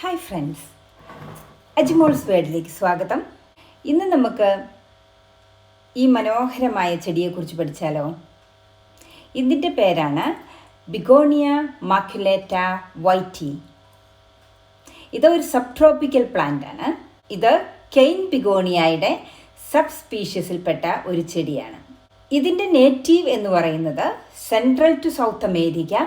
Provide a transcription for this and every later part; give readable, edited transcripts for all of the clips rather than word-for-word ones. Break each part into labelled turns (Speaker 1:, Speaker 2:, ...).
Speaker 1: Hi friends, അജ്മോൾസ് വേർഡിലേക്ക് സ്വാഗതം. ഇന്ന് നമുക്ക് ഈ മനോഹരമായ ചെടിയെക്കുറിച്ച് പഠിച്ചാലോ? ഇതിൻ്റെ പേരാണ് ബിഗോണിയ മാക്യുലേറ്റ വൈറ്റി. ഇതൊരു സബ് ട്രോപ്പിക്കൽ പ്ലാന്റ് ആണ്. ഇത് കെയിൻ ബിഗോണിയയുടെ സബ് സ്പീഷ്യസിൽപ്പെട്ട ഒരു ചെടിയാണ്. ഇതിൻ്റെ നേറ്റീവ് എന്ന് പറയുന്നത് സെൻട്രൽ ടു സൗത്ത് അമേരിക്ക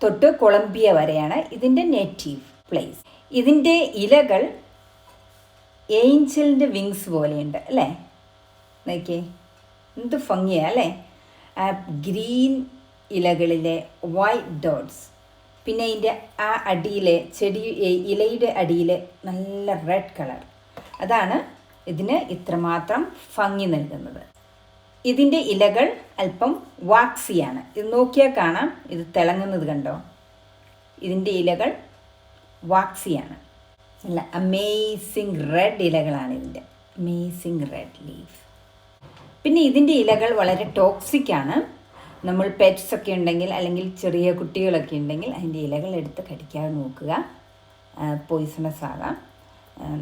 Speaker 1: തൊട്ട് കൊളംബിയ വരെയാണ് ഇതിൻ്റെ നേറ്റീവ് പ്ലേസ്. ഇതിൻ്റെ ഇലകൾ ഏഞ്ചലിൻ്റെ വിങ്സ് പോലെയുണ്ട് അല്ലേ? നോക്കിയേ, എന്ത് ഭംഗിയാണ് അല്ലേ? ആ ഗ്രീൻ ഇലകളിലെ വൈറ്റ് ഡോട്ട്സ്, പിന്നെ ഇതിൻ്റെ ആ അടിയിലെ ഇലയുടെ അടിയിൽ നല്ല റെഡ് കളർ, അതാണ് ഇതിന് ഇത്രമാത്രം ഭംഗി നൽകുന്നത്. ഇതിൻ്റെ ഇലകൾ അല്പം വാക്സിയാണ്. ഇത് നോക്കിയാൽ കാണാം, ഇത് തിളങ്ങുന്നത് കണ്ടോ? ഇതിൻ്റെ ഇലകൾ വാക്സിയാണ്. നല്ല അമേസിങ് റെഡ് ഇലകളാണ് ഇതിൻ്റെ, അമേസിങ് റെഡ് ലീഫ്. പിന്നെ ഇതിൻ്റെ ഇലകൾ വളരെ ടോക്സിക്കാണ്. നമ്മൾ പെറ്റ്സ് ഒക്കെ ഉണ്ടെങ്കിൽ അല്ലെങ്കിൽ ചെറിയ കുട്ടികളൊക്കെ ഉണ്ടെങ്കിൽ അതിൻ്റെ ഇലകൾ എടുത്ത് കടിക്കാതെ നോക്കുക. പോയിസണസ് ആകാം,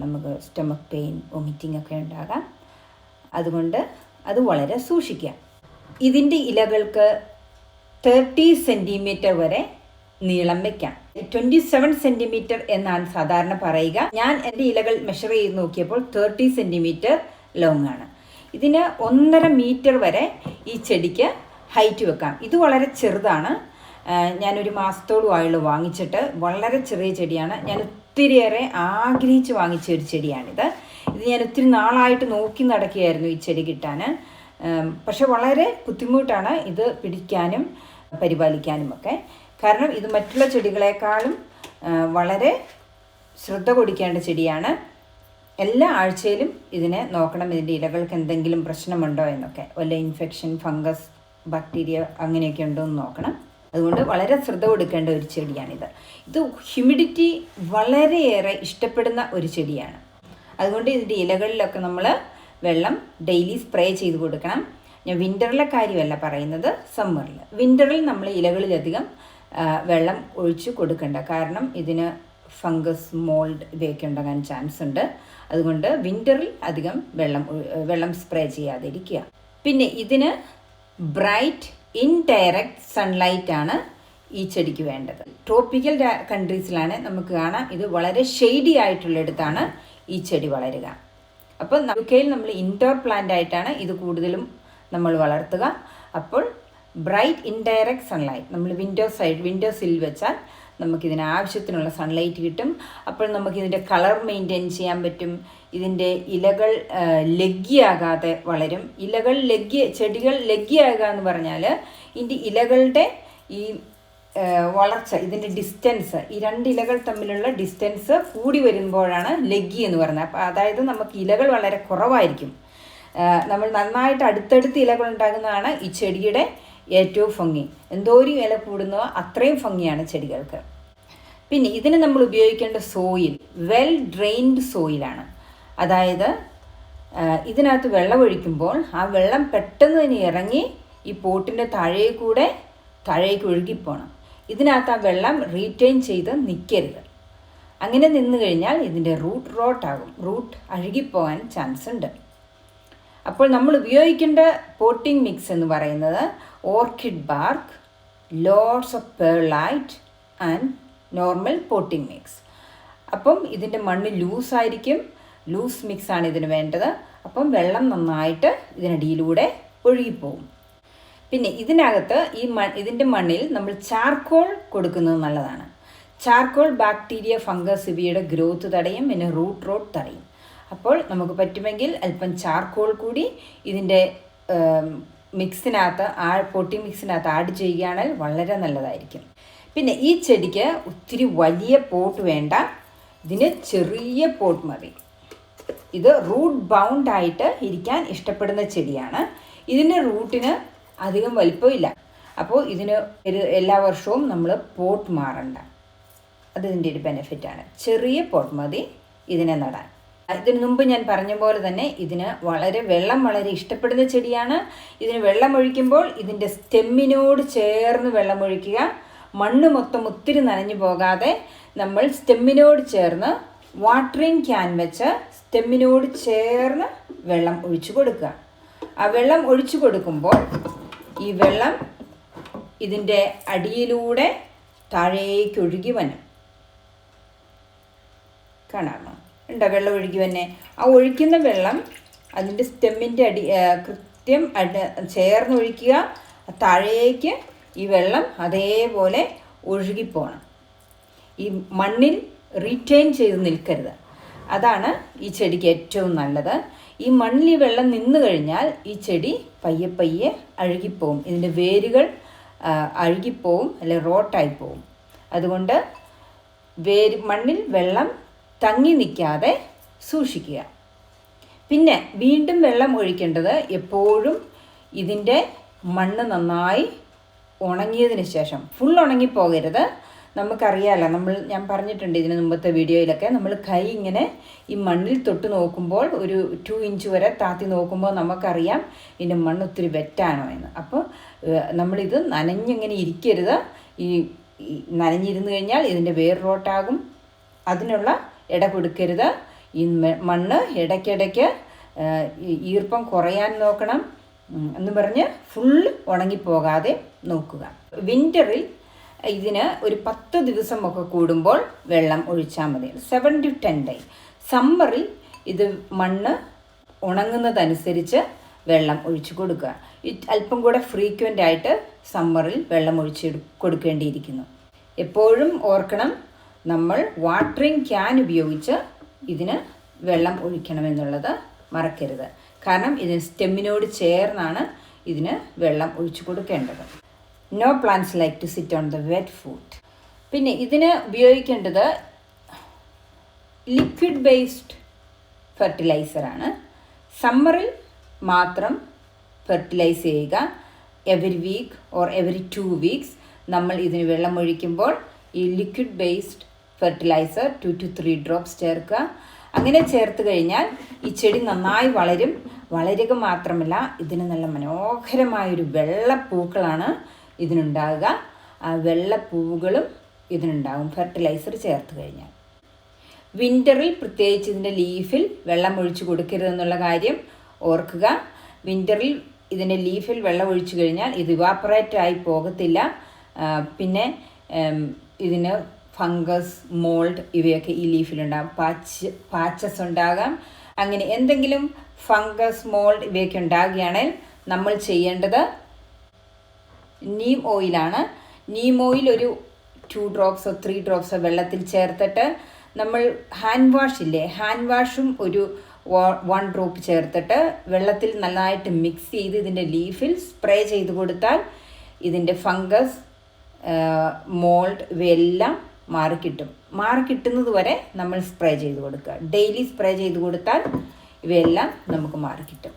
Speaker 1: നമുക്ക് സ്റ്റൊമക്ക് പെയിൻ, വൊമിറ്റിംഗ് ഒക്കെ ഉണ്ടാകാം. അതുകൊണ്ട് അത് വളരെ സൂക്ഷിക്കുക. ഇതിൻ്റെ ഇലകൾക്ക് 30 സെൻറ്റിമീറ്റർ വരെ നീളം വയ്ക്കാം. 27 സെൻറ്റിമീറ്റർ എന്നാണ് സാധാരണ പറയുക. ഞാൻ എൻ്റെ ഇലകൾ മെഷർ ചെയ്ത് നോക്കിയപ്പോൾ 30 സെൻറ്റിമീറ്റർ ലോങ് ആണ്. ഇതിന് 1.5 മീറ്റർ വരെ ഈ ചെടിക്ക് ഹൈറ്റ് വെക്കാം. ഇത് വളരെ ചെറുതാണ്. ഞാനൊരു മാസത്തോളമായുള്ളൂ വാങ്ങിച്ചിട്ട്. വളരെ ചെറിയ ചെടിയാണ്. ഞാൻ ഒത്തിരിയേറെ ആഗ്രഹിച്ച് വാങ്ങിച്ച ഒരു ചെടിയാണിത്. ഇത് ഞാൻ ഒത്തിരി നാളായിട്ട് നോക്കി നടക്കുകയായിരുന്നു ഈ ചെടി കിട്ടാൻ. പക്ഷെ വളരെ ബുദ്ധിമുട്ടാണ് ഇത് പിടിക്കാനും പരിപാലിക്കാനും ഒക്കെ. കാരണം ഇത് മറ്റുള്ള ചെടികളെക്കാളും വളരെ ശ്രദ്ധ കൊടുക്കേണ്ട ചെടിയാണ്. എല്ലാ ആഴ്ചയിലും ഇതിനെ നോക്കണം, ഇതിൻ്റെ ഇലകൾക്ക് എന്തെങ്കിലും പ്രശ്നമുണ്ടോ എന്നൊക്കെ, വല്ല ഇൻഫെക്ഷൻ, ഫംഗസ്, ബാക്ടീരിയ അങ്ങനെയൊക്കെ ഉണ്ടോ എന്ന് നോക്കണം. അതുകൊണ്ട് വളരെ ശ്രദ്ധ കൊടുക്കേണ്ട ഒരു ചെടിയാണിത്. ഇത് ഹ്യൂമിഡിറ്റി വളരെയേറെ ഇഷ്ടപ്പെടുന്ന ഒരു ചെടിയാണ്. അതുകൊണ്ട് ഇതിൻ്റെ ഇലകളിലൊക്കെ നമ്മൾ വെള്ളം ഡെയിലി സ്പ്രേ ചെയ്ത് കൊടുക്കണം. ഞാൻ വിൻ്ററിലെ കാര്യമല്ല പറയുന്നത്, സമ്മറിൽ. വിൻ്ററിൽ നമ്മൾ ഇലകളിലധികം വെള്ളം ഒഴിച്ച് കൊടുക്കണ്ട. കാരണം ഇതിന് ഫംഗസ്, മോൾഡ് ഇവയൊക്കെ ഉണ്ടാകാൻ ചാൻസ് ഉണ്ട്. അതുകൊണ്ട് വിൻ്ററിൽ അധികം വെള്ളം സ്പ്രേ ചെയ്യാതിരിക്കുക. പിന്നെ ഇതിന് ബ്രൈറ്റ് ഇൻഡയറക്റ്റ് സൺലൈറ്റ് ആണ് ഈ ചെടിക്ക് വേണ്ടത്. ട്രോപ്പിക്കൽ കൺട്രീസിലാണ് നമുക്ക് കാണാം ഇത് വളരെ ഷെയ്ഡി ആയിട്ടുള്ളിടത്താണ് ഈ ചെടി വളരുക. അപ്പോൾ യുകെയിൽ നമ്മൾ ഇൻഡോർ പ്ലാന്റ് ആയിട്ടാണ് ഇത് കൂടുതലും നമ്മൾ വളർത്തുക. അപ്പോൾ ബ്രൈറ്റ് ഇൻഡയറക്റ്റ് സൺലൈറ്റ് നമ്മൾ വിൻഡോസിൽ വെച്ചാൽ നമുക്കിതിന് ആവശ്യത്തിനുള്ള സൺലൈറ്റ് കിട്ടും. അപ്പോൾ നമുക്കിതിൻ്റെ കളർ മെയിൻറ്റെയിൻ ചെയ്യാൻ പറ്റും. ഇതിൻ്റെ ഇലകൾ ലഗ്ഗിയാകാതെ വളരും. ചെടികൾ ലഗ്ഗിയാകുക എന്ന് പറഞ്ഞാൽ ഇതിൻ്റെ ഇലകളുടെ ഈ വളർച്ച, ഇതിൻ്റെ ഡിസ്റ്റൻസ്, ഈ രണ്ട് ഇലകൾ തമ്മിലുള്ള ഡിസ്റ്റൻസ് കൂടി വരുമ്പോഴാണ് ലഗ്ഗി എന്ന് പറയുന്നത്. അപ്പോൾ അതായത് നമുക്ക് ഇലകൾ വളരെ കുറവായിരിക്കും. നമ്മൾ നന്നായിട്ട് അടുത്തടുത്ത് ഇലകൾ ഉണ്ടാകുന്നതാണ് ഈ ചെടിയുടെ ഏറ്റവും ഭംഗി. എന്തോരം ഇല കൂടുന്നോ അത്രയും ഭംഗിയാണ് ചെടികൾക്ക്. പിന്നെ ഇതിന് നമ്മൾ ഉപയോഗിക്കേണ്ട സോയിൽ വെൽ ഡ്രെയിൻഡ് സോയിലാണ്. അതായത് ഇതിനകത്ത് വെള്ളം ഒഴിക്കുമ്പോൾ ആ വെള്ളം പെട്ടെന്ന് തന്നെ ഇറങ്ങി ഈ പോട്ടിൻ്റെ താഴേക്ക് ഒഴുകിപ്പോണം. ഇതിനകത്ത് ആ വെള്ളം റീറ്റെയിൻ ചെയ്ത് നിൽക്കരുത്. അങ്ങനെ നിന്ന് കഴിഞ്ഞാൽ ഇതിൻ്റെ റൂട്ട് അഴുകിപ്പോകാൻ ചാൻസ് ഉണ്ട്. അപ്പോൾ നമ്മൾ ഉപയോഗിക്കേണ്ട പോട്ടിംഗ് മിക്സ് എന്ന് പറയുന്നത് orchid bark, lots of perlite and normal potting mix. അപ്പം ഇതിൻ്റെ മണ്ണ് ലൂസായിരിക്കും, ലൂസ് മിക്സാണ് ഇതിന് വേണ്ടത്. അപ്പം വെള്ളം നന്നായിട്ട് ഇതിനടിയിലൂടെ ഒഴുകിപ്പോകും. പിന്നെ ഇതിനകത്ത് ഇതിൻ്റെ മണ്ണിൽ നമ്മൾ ചാർക്കോൾ കൊടുക്കുന്നത് നല്ലതാണ്. ചാർക്കോൾ ബാക്ടീരിയ, ഫംഗസ് ഇവയുടെ ഗ്രോത്ത് തടയും, പിന്നെ റൂട്ട് തടയും. അപ്പോൾ നമുക്ക് പറ്റുമെങ്കിൽ അല്പം ചാർക്കോൾ കൂടി ഇതിൻ്റെ പോട്ടിംഗ് മിക്സിനകത്ത് ആഡ് ചെയ്യുകയാണെങ്കിൽ വളരെ നല്ലതായിരിക്കും. പിന്നെ ഈ ചെടിക്ക് ഒത്തിരി വലിയ പോട്ട് വേണ്ട, ഇതിന് ചെറിയ പോട്ട് മതി. ഇത് റൂട്ട് ബൗണ്ട് ആയിട്ട് ഇരിക്കാൻ ഇഷ്ടപ്പെടുന്ന ചെടിയാണ്. ഇതിൻ്റെ റൂട്ടിന് അധികം വലിപ്പമില്ല. അപ്പോൾ ഇതിന് എല്ലാ വർഷവും നമ്മൾ പോട്ട് മാറണ്ട. അതിൻ്റെ ഒരു ബെനിഫിറ്റാണ്. ചെറിയ പോട്ട് മതി ഇതിനെ നടാൻ. ഇതിനു മുമ്പ് ഞാൻ പറഞ്ഞ പോലെ തന്നെ ഇതിന് വെള്ളം വളരെ ഇഷ്ടപ്പെടുന്ന ചെടിയാണ്. ഇതിന് വെള്ളം ഒഴിക്കുമ്പോൾ ഇതിൻ്റെ സ്റ്റെമ്മിനോട് ചേർന്ന് വെള്ളം ഒഴിക്കുക. മണ്ണ് മൊത്തം ഒത്തിരി നനഞ്ഞു പോകാതെ നമ്മൾ സ്റ്റെമ്മിനോട് ചേർന്ന് വാട്ടറിങ് ക്യാൻ വെച്ച് സ്റ്റെമ്മിനോട് ചേർന്ന് വെള്ളം ഒഴിച്ചു കൊടുക്കുക. ആ വെള്ളം ഒഴിച്ചു കൊടുക്കുമ്പോൾ ഈ വെള്ളം ഇതിൻ്റെ അടിയിലൂടെ താഴേക്ക് ഒഴുകി വരും. കാണാമോ? ഉണ്ടോ വെള്ളം ഒഴുകി വന്നെ? ആ ഒഴിക്കുന്ന വെള്ളം അതിൻ്റെ സ്റ്റെമ്മിൻ്റെ കൃത്യം ചേർന്ന് ഒഴിക്കുക. താഴേക്ക് ഈ വെള്ളം അതേപോലെ ഒഴുകിപ്പോകണം. ഈ മണ്ണിൽ റീറ്റെയിൻ ചെയ്ത് നിൽക്കരുത്. അതാണ് ഈ ചെടിക്ക് ഏറ്റവും നല്ലത്. ഈ മണ്ണിൽ ഈ വെള്ളം നിന്ന് കഴിഞ്ഞാൽ ഈ ചെടി പയ്യെ പയ്യെ അഴുകിപ്പോവും. ഇതിൻ്റെ വേരുകൾ അഴുകിപ്പോവും, അല്ലെങ്കിൽ റോട്ടായിപ്പോവും. അതുകൊണ്ട് മണ്ണിൽ വെള്ളം തങ്ങി നിൽക്കാതെ സൂക്ഷിക്കുക. പിന്നെ വീണ്ടും വെള്ളം ഒഴിക്കേണ്ടത് എപ്പോഴും ഇതിൻ്റെ മണ്ണ് നന്നായി ഉണങ്ങിയതിന് ശേഷം. ഫുൾ ഉണങ്ങിപ്പോകരുത്. നമുക്കറിയാമല്ലോ, ഞാൻ പറഞ്ഞിട്ടുണ്ട് ഇതിന് മുമ്പത്തെ വീഡിയോയിലൊക്കെ, നമ്മൾ കൈ ഇങ്ങനെ ഈ മണ്ണിൽ തൊട്ട് നോക്കുമ്പോൾ ഒരു 2 ഇഞ്ച് വരെ താത്തി നോക്കുമ്പോൾ നമുക്കറിയാം ഇതിൻ്റെ മണ്ണ് ഒത്തിരി വെറ്റാണോ എന്ന്. അപ്പോൾ നമ്മളിത് നനഞ്ഞിങ്ങനെ ഇരിക്കരുത്. ഈ നനഞ്ഞിരുന്ന് കഴിഞ്ഞാൽ ഇതിൻ്റെ വേർ റോട്ടാകും. അതിനുള്ള ഇട കൊടുക്കരുത്. ഈ മണ്ണ് ഇടയ്ക്കിടയ്ക്ക് ഈർപ്പം കുറയാൻ നോക്കണം എന്ന് പറഞ്ഞ് ഫുള്ള് ഉണങ്ങിപ്പോകാതെ നോക്കുക. വിൻ്ററിൽ ഇതിന് ഒരു 10 ദിവസമൊക്കെ കൂടുമ്പോൾ വെള്ളം ഒഴിച്ചാൽ മതി. 7 to 10 days. സമ്മറിൽ ഇത് മണ്ണ് ഉണങ്ങുന്നതനുസരിച്ച് വെള്ളം ഒഴിച്ചു കൊടുക്കുക. അല്പം കൂടെ ഫ്രീക്വൻ്റ് ആയിട്ട് സമ്മറിൽ വെള്ളം ഒഴിച്ച് കൊടുക്കേണ്ടിയിരിക്കുന്നു. എപ്പോഴും ഓർക്കണം, നമ്മൾ വാട്ടറിങ് ക്യാൻ ഉപയോഗിച്ച് ഇതിന് വെള്ളം ഒഴിക്കണമെന്നുള്ളത് മറക്കരുത്. കാരണം ഇതിന് സ്റ്റെമ്മിനോട് ചേർന്നാണ് ഇതിന് വെള്ളം ഒഴിച്ചു കൊടുക്കേണ്ടത്. No plants like to sit on the wet food. പിന്നെ ഇതിന് ഉപയോഗിക്കേണ്ടത് ലിക്വിഡ് ബേസ്ഡ് ഫെർട്ടിലൈസറാണ്. സമ്മറിൽ മാത്രം ഫെർട്ടിലൈസ് ചെയ്യുക. Every week or every 2 weeks നമ്മൾ ഇതിന് വെള്ളം ഒഴിക്കുമ്പോൾ ഈ liquid based fertiliser 2 to 3 drops ചേർക്കുക. അങ്ങനെ ചേർത്ത് കഴിഞ്ഞാൽ ഈ ചെടി നന്നായി വളരും. വളരുക മാത്രമല്ല, ഇതിന് നല്ല മനോഹരമായൊരു വെള്ളപ്പൂക്കളാണ് ഇതിനുണ്ടാകുക. ആ വെള്ളപ്പൂവുകളും ഇതിനുണ്ടാകും ഫെർട്ടിലൈസർ ചേർത്ത് കഴിഞ്ഞാൽ. വിൻ്ററിൽ പ്രത്യേകിച്ച് ഇതിൻ്റെ ലീഫിൽ വെള്ളം ഒഴിച്ചു കൊടുക്കരുതെന്നുള്ള കാര്യം ഓർക്കുക. വിൻ്ററിൽ ഇതിൻ്റെ ലീഫിൽ വെള്ളം ഒഴിച്ചു കഴിഞ്ഞാൽ ഇത് ഇവാപ്പറേറ്റ് ആയി പോകത്തില്ല. പിന്നെ ഇതിന് ഫംഗസ്, മോൾഡ് ഇവയൊക്കെ ഈ ലീഫിലുണ്ടാകും. പാച്ചസ് ഉണ്ടാകാം. അങ്ങനെ എന്തെങ്കിലും ഫംഗസ്, മോൾഡ് ഇവയൊക്കെ ഉണ്ടാകുകയാണെങ്കിൽ നമ്മൾ ചെയ്യേണ്ടത് നീം ഓയിലാണ്. നീം ഓയിൽ ഒരു 2 drops 3 drops വെള്ളത്തിൽ ചേർത്തിട്ട് നമ്മൾ ഹാൻഡ് വാഷ് ഇല്ലേ, ഹാൻഡ് വാഷും ഒരു 1 drop ചേർത്തിട്ട് വെള്ളത്തിൽ നന്നായിട്ട് മിക്സ് ചെയ്ത് ഇതിൻ്റെ ലീഫിൽ സ്പ്രേ ചെയ്ത് കൊടുത്താൽ ഇതിൻ്റെ ഫംഗസ്, മോൾഡ് ഇവയെല്ലാം മാറിക്കിട്ടുന്നത് വരെ നമ്മൾ സ്പ്രേ ചെയ്ത് കൊടുക്കുക. ഡെയിലി സ്പ്രേ ചെയ്ത് കൊടുത്താൽ ഇവയെല്ലാം നമുക്ക് മാറിക്കിട്ടും.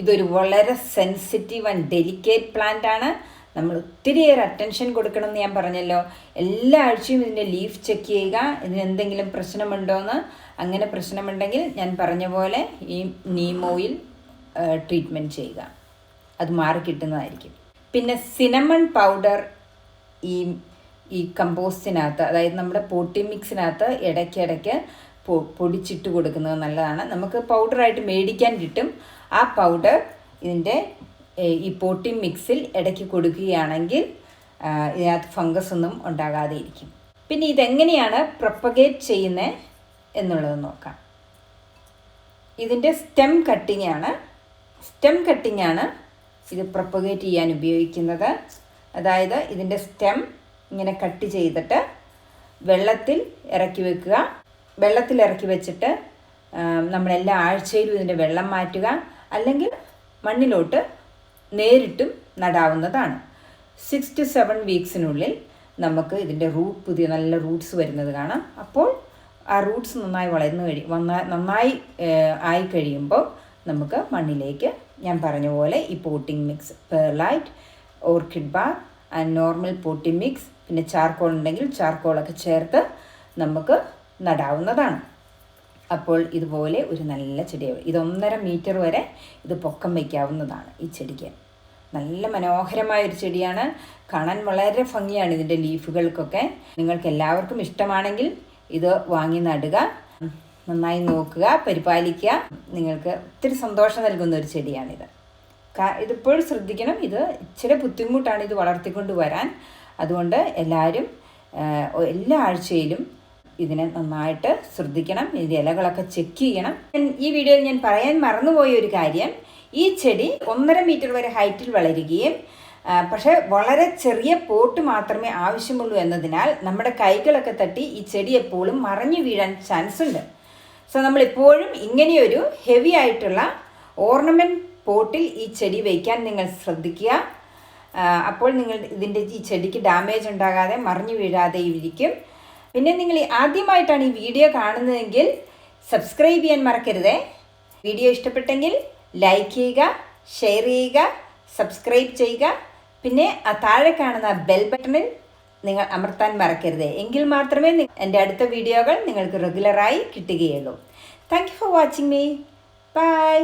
Speaker 1: ഇതൊരു വളരെ സെൻസിറ്റീവ് ആൻഡ് ഡെലിക്കേറ്റ് പ്ലാന്റ് ആണ്. നമ്മൾ ഒത്തിരിയേറെ അറ്റൻഷൻ കൊടുക്കണം എന്ന് ഞാൻ പറഞ്ഞല്ലോ. എല്ലാ ആഴ്ചയും ഇതിൻ്റെ ലീഫ് ചെക്ക് ചെയ്യുക, ഇതിന് എന്തെങ്കിലും പ്രശ്നമുണ്ടോയെന്ന്. അങ്ങനെ പ്രശ്നമുണ്ടെങ്കിൽ ഞാൻ പറഞ്ഞ പോലെ ഈ നീം ഓയിൽ ട്രീറ്റ്മെൻറ്റ് ചെയ്യുക. അത് മാറിക്കിട്ടുന്നതായിരിക്കും. പിന്നെ സിനമൺ പൗഡർ ഈ കമ്പോസ്റ്റിനകത്ത്, അതായത് നമ്മുടെ പോട്ടി മിക്സിനകത്ത് ഇടയ്ക്കിടയ്ക്ക് പൊടിച്ചിട്ട് കൊടുക്കുന്നത് നല്ലതാണ്. നമുക്ക് പൗഡറായിട്ട് മേടിക്കാൻ കിട്ടും. ആ പൗഡർ ഇതിൻ്റെ ഈ പോട്ടി മിക്സിൽ ഇടയ്ക്ക് കൊടുക്കുകയാണെങ്കിൽ ഇതിനകത്ത് ഫംഗസ് ഒന്നും ഉണ്ടാകാതെ ഇരിക്കും. പിന്നെ ഇതെങ്ങനെയാണ് പ്രൊപ്പഗേറ്റ് ചെയ്യുന്നത് എന്നുള്ളത് നോക്കാം. ഇതിൻ്റെ സ്റ്റെം കട്ടിംഗ് ആണ് ഇത് പ്രൊപ്പഗേറ്റ് ചെയ്യാൻ ഉപയോഗിക്കുന്നത്. അതായത് ഇതിൻ്റെ സ്റ്റെം ഇങ്ങനെ കട്ട് ചെയ്തിട്ട് വെള്ളത്തിൽ ഇറക്കി വെക്കുക. വെള്ളത്തിൽ ഇറക്കി വെച്ചിട്ട് നമ്മളെല്ലാ ആഴ്ചയിലും ഇതിൻ്റെ വെള്ളം മാറ്റുക. അല്ലെങ്കിൽ മണ്ണിലോട്ട് നേരിട്ടും നടാവുന്നതാണ്. 6 to 7 weeksനുള്ളിൽ നമുക്ക് ഇതിൻ്റെ പുതിയ നല്ല റൂട്ട്സ് വരുന്നത് കാണാം. അപ്പോൾ ആ റൂട്ട്സ് നന്നായി നന്നായി ആയി കഴിയുമ്പോൾ നമുക്ക് മണ്ണിലേക്ക് ഞാൻ പറഞ്ഞ പോലെ ഈ potting mix, perlite, orchid bar and normal potting mix, പിന്നെ ചാർക്കോൾ ഉണ്ടെങ്കിൽ ചാർക്കോളൊക്കെ ചേർത്ത് നമുക്ക് നടാവുന്നതാണ്. അപ്പോൾ ഇതുപോലെ ഒരു നല്ല ചെടിയാവും. ഇത് 1.5 meter വരെ ഇത് പൊക്കം വയ്ക്കാവുന്നതാണ് ഈ ചെടിക്ക്. നല്ല മനോഹരമായൊരു ചെടിയാണ്, കാണാൻ വളരെ ഭംഗിയാണ് ഇതിൻ്റെ ലീഫുകൾക്കൊക്കെ. നിങ്ങൾക്ക് എല്ലാവർക്കും ഇഷ്ടമാണെങ്കിൽ ഇത് വാങ്ങി നടുക, നന്നായി നോക്കുക, പരിപാലിക്കുക. നിങ്ങൾക്ക് ഒത്തിരി സന്തോഷം നൽകുന്ന ഒരു ചെടിയാണിത്. ഇതിപ്പോഴും ശ്രദ്ധിക്കണം, ഇത് ഇച്ചിരി ബുദ്ധിമുട്ടാണ് ഇത് വളർത്തിക്കൊണ്ട് വരാൻ. അതുകൊണ്ട് എല്ലാവരും എല്ലാ ആഴ്ചയിലും ഇതിനെ നന്നായിട്ട് ശ്രദ്ധിക്കണം, ഇതിൻ്റെ ഇലകളൊക്കെ ചെക്ക് ചെയ്യണം. ഈ വീഡിയോയിൽ ഞാൻ പറയാൻ മറന്നുപോയ ഒരു കാര്യം, ഈ ചെടി 1.5 മീറ്റർ വരെ ഹൈറ്റിൽ വളരുകയും പക്ഷേ വളരെ ചെറിയ പോട്ട് മാത്രമേ ആവശ്യമുള്ളൂ എന്നതിനാൽ നമ്മുടെ കൈകളൊക്കെ തട്ടി ഈ ചെടി എപ്പോഴും മറിഞ്ഞു വീഴാൻ ചാൻസ് ഉണ്ട്. സോ നമ്മളെപ്പോഴും ഇങ്ങനെയൊരു ഹെവി ആയിട്ടുള്ള ഓർണമെൻറ്റ് പോട്ടിൽ ഈ ചെടി വയ്ക്കാൻ നിങ്ങൾ ശ്രദ്ധിക്കുക. അപ്പോൾ ഇതിൻ്റെ ഈ ചെടിക്ക് ഡാമേജ് ഉണ്ടാകാതെ മറിഞ്ഞു വീഴാതെ ഇരിക്കും. പിന്നെ നിങ്ങൾ ആദ്യമായിട്ടാണ് ഈ വീഡിയോ കാണുന്നതെങ്കിൽ സബ്സ്ക്രൈബ് ചെയ്യാൻ മറക്കരുതേ. വീഡിയോ ഇഷ്ടപ്പെട്ടെങ്കിൽ ലൈക്ക് ചെയ്യുക, ഷെയർ ചെയ്യുക, സബ്സ്ക്രൈബ് ചെയ്യുക. പിന്നെ ആ താഴെ കാണുന്ന ബെൽ ബട്ടണിൽ നിങ്ങൾ അമർത്താൻ മറക്കരുത്. എങ്കിൽ മാത്രമേ എൻ്റെ അടുത്ത വീഡിയോകൾ നിങ്ങൾക്ക് റെഗുലറായി കിട്ടുകയുള്ളൂ. Thank you for watching me. By.